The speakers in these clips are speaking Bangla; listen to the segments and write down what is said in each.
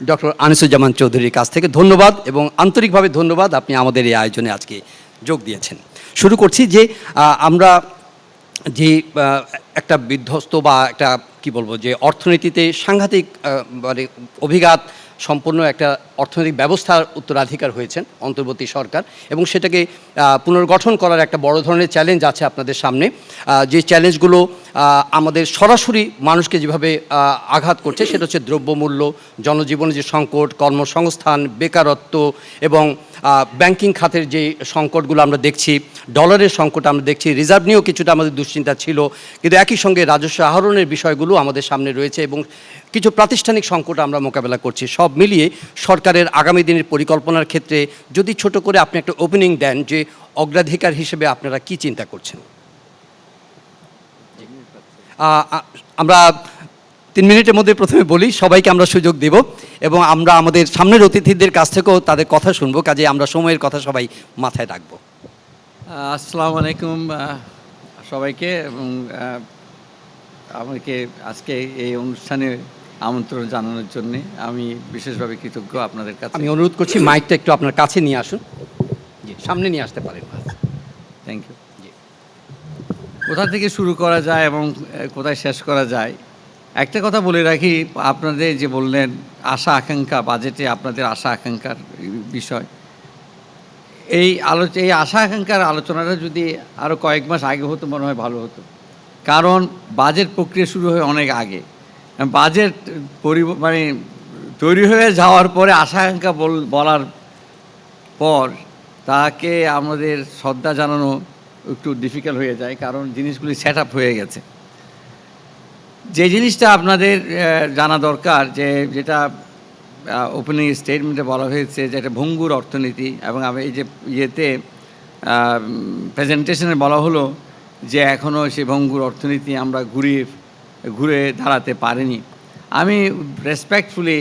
ডক্টর আনিসুজ্জামান চৌধুরীর কাছ থেকে ধন্যবাদ এবং আন্তরিকভাবে ধন্যবাদ আপনি আমাদের এই আয়োজনে আজকে যোগ দিয়েছেন। শুরু করছি যে আমরা যে একটা বিধ্বস্ত বা একটা কি বলবো যে অর্থনীতিতে সাংঘাতিক মানে অভিঘাত সম্পূর্ণ একটা অর্থনৈতিক ব্যবস্থার উত্তরাধিকার হয়েছেন অন্তর্বর্তী সরকার, এবং সেটাকে পুনর্গঠন করার একটা বড় ধরনের চ্যালেঞ্জ আছে আপনাদের সামনে। যে চ্যালেঞ্জগুলো আমাদের সরাসরি মানুষকে যেভাবে আঘাত করছে সেটা হচ্ছে দ্রব্যমূল্য, জনজীবনের যে সংকট, কর্মসংস্থান, বেকারত্ব এবং ব্যাংকিং খাতের যে সংকটগুলো আমরা দেখছি, ডলারের সংকট আমরা দেখছি, রিজার্ভ নিয়েও কিছুটা আমাদের দুশ্চিন্তা ছিল, কিন্তু একই সঙ্গে রাজস্ব আহরণের বিষয়গুলো আমাদের সামনে রয়েছে এবং কিছু প্রাতিষ্ঠানিক সংকট আমরা মোকাবেলা করছি। সব মিলিয়ে সরকারের আগামী দিনের পরিকল্পনার ক্ষেত্রে যদি ছোট করে আপনি একটা ওপেনিং দেন যে অগ্রাধিকার হিসেবে আপনারা কি চিন্তা করছেন। আমরা 3 মিনিটের মধ্যে প্রথমে বলি, সবাইকে আমরা সুযোগ দেব এবং আমরা আমাদের সামনের অতিথিদের কাছ থেকেও তাদের কথা শুনবো, কাজে আমরা সময়ের কথা সবাই মাথায় রাখবো। আসসালামু আলাইকুম সবাইকে, এবং আমাকে আজকে এই অনুষ্ঠানে আমন্ত্রণ জানানোর জন্যে আমি বিশেষভাবে কৃতজ্ঞ আপনাদের কাছে। আমি অনুরোধ করছি মাইকটা একটু আপনার কাছে নিয়ে আসুন, জি সামনে নিয়ে আসতে পারেন। Thank you. কোথা থেকে শুরু করা যায় এবং কোথায় শেষ করা যায়, একটা কথা বলে রাখি, আপনাদের যে বললেন আশা আকাঙ্ক্ষা, বাজেটে আপনাদের আশা আকাঙ্ক্ষার বিষয়, এই আশা আকাঙ্ক্ষার আলোচনাটা যদি আরও কয়েক মাস আগে হতো মনে হয় ভালো হতো, কারণ বাজেট প্রক্রিয়া শুরু হয় অনেক আগে। বাজেট মানে তৈরি হয়ে যাওয়ার পরে আশা আকাঙ্ক্ষা বলার পর তাকে আমাদের শ্রদ্ধা জানানো একটু ডিফিকাল্ট হয়ে যায়, কারণ জিনিসগুলি সেট আপ হয়ে গেছে। যে জিনিসটা আপনাদের জানা দরকার, যেটা ওপেনিং স্টেটমেন্টে বলা হয়েছে যে একটা ভঙ্গুর অর্থনীতি, এবং এই যে ইয়েতে প্রেজেন্টেশনে বলা হলো যে এখনও সেই ভঙ্গুর অর্থনীতি আমরা ঘুরে দাঁড়াতে পারিনি। আমি রেসপেক্টফুলি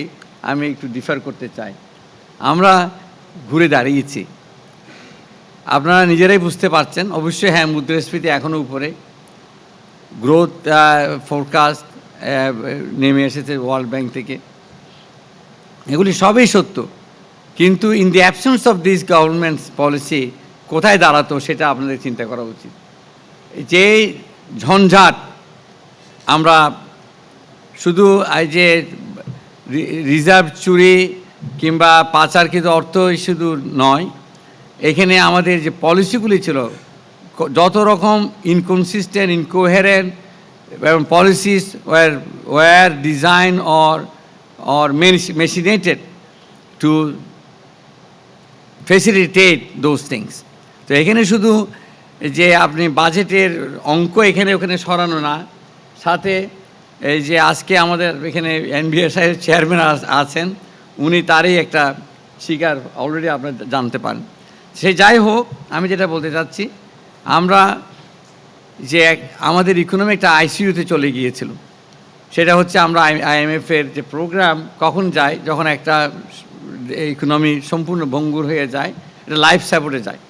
একটু ডিফার করতে চাই। আমরা ঘুরে দাঁড়িয়েছি, আপনারা নিজেরাই বুঝতে পারছেন। অবশ্যই হ্যাঁ, মুদ্রাস্ফীতি এখনও উপরে, গ্রোথ ফোরকাস্ট নেমে এসেছে ওয়ার্ল্ড ব্যাংক থেকে, এগুলি সবই সত্য, কিন্তু in the absence of this government's policy কোথায় দাঁড়াতো সেটা আপনাদের চিন্তা করা উচিত। যে ঝঞ্ঝাট আমরা শুধু এই যে রিজার্ভ চুরি কিংবা পাচারকৃত অর্থ শুধু নয়, এখানে আমাদের যে পলিসিগুলি ছিল যত রকম ইনকনসিস্টেন্ট, ইনকোহেরেন্ট এবং policies were design or machinated to facilitate those things. তো এখানে শুধু যে আপনি বাজেটের অঙ্ক এখানে ওখানে সরানো না, সাথে এই যে আজকে আমাদের এখানে এনবিএসআইয়ের চেয়ারম্যান আছেন, উনি তারই একটা শিকার অলরেডি আপনারা জানতে পারেন। সে যাই হোক, আমি যেটা বলতে চাচ্ছি, আমরা যে আমাদের ইকোনমি একটা আইসিইউতে চলে গিয়েছিল, সেটা হচ্ছে আমরা আইএমএফের যে প্রোগ্রাম কখন যায়, যখন একটা ইকোনমি সম্পূর্ণ ভঙ্গুর হয়ে যায়, এটা লাইফ সাপোর্টে যায়।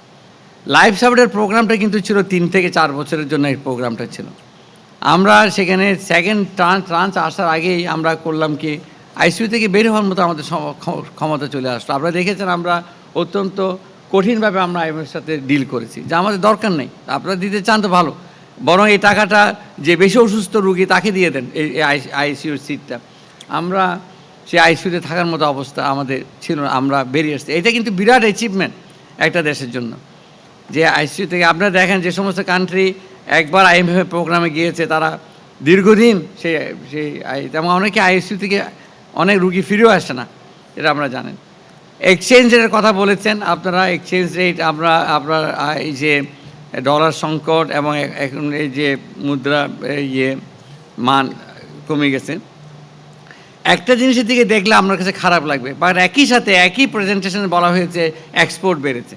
লাইফ সাপোর্টের প্রোগ্রামটা কিন্তু ছিল 3 থেকে 4 বছরের জন্য এই প্রোগ্রামটা ছিল। আমরা সেখানে সেকেন্ড ট্রান্স আসার আগেই আমরা করলাম কি, আইসিইউ থেকে বের হওয়ার মতো আমাদের ক্ষমতা চলে আসলো। আপনারা দেখেছেন আমরা অত্যন্ত কঠিনভাবে আমরা আইএমএফের সাথে ডিল করেছি, যা আমাদের দরকার নেই। আপনারা দিতে চান তো ভালো, বরং এই টাকাটা যে বেশি অসুস্থ রুগী তাকে দিয়ে দেন এই আইসিইউর সিটটা। আমরা সেই আইসিইউতে থাকার মতো অবস্থা আমাদের ছিল না, আমরা বেরিয়ে এসেছি। এটা কিন্তু বিরাট অ্যাচিভমেন্ট একটা দেশের জন্য, যে আইসিইউ থেকে আপনারা দেখেন যে সমস্ত কান্ট্রি একবার আইএমএফ প্রোগ্রামে গিয়েছে তারা দীর্ঘদিন তেমন অনেকে আইসিইউ থেকে অনেক রুগী ফিরেও আসে না, এটা আমরা জানেন। এক্সচেঞ্জ রেটের কথা বলেছেন আপনারা, এক্সচেঞ্জ রেট আপনার এই যে ডলার সংকট এবং এখন এই যে মুদ্রা মান কমে গেছে, একটা জিনিসের দিকে দেখলে আপনার কাছে খারাপ লাগবে, বাট একই সাথে একই প্রেজেন্টেশনে বলা হয়েছে এক্সপোর্ট বেড়েছে।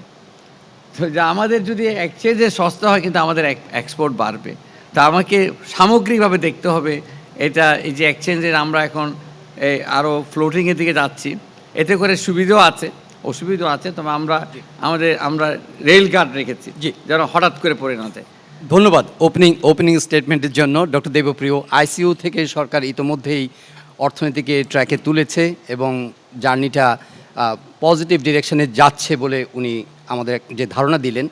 তো যে আমাদের যদি এক্সচেঞ্জে সস্তা হয় কিন্তু আমাদের এক্সপোর্ট বাড়বে। তা আমাকে সামগ্রিকভাবে দেখতে হবে এটা, এই যে এক্সচেঞ্জের আমরা এখন আরও ফ্লোটিংয়ের দিকে যাচ্ছি, এতে করে সুবিধাও আছে অসুবিধাও আছে, তবে আমরা রেল গার্ড রেখেছি জি, যেন হঠাৎ করে পড়ে না যায়। ধন্যবাদ ওপেনিং স্টেটমেন্টের জন্য ডক্টর দেবপ্রিয়। আইসিইউ থেকে সরকার ইতোমধ্যেই অর্থনীতিকে ট্র্যাকে তুলেছে এবং জার্নিটা পজিটিভ ডিরেকশনে যাচ্ছে বলে উনি আমাদের যে ধারণা দিলেন।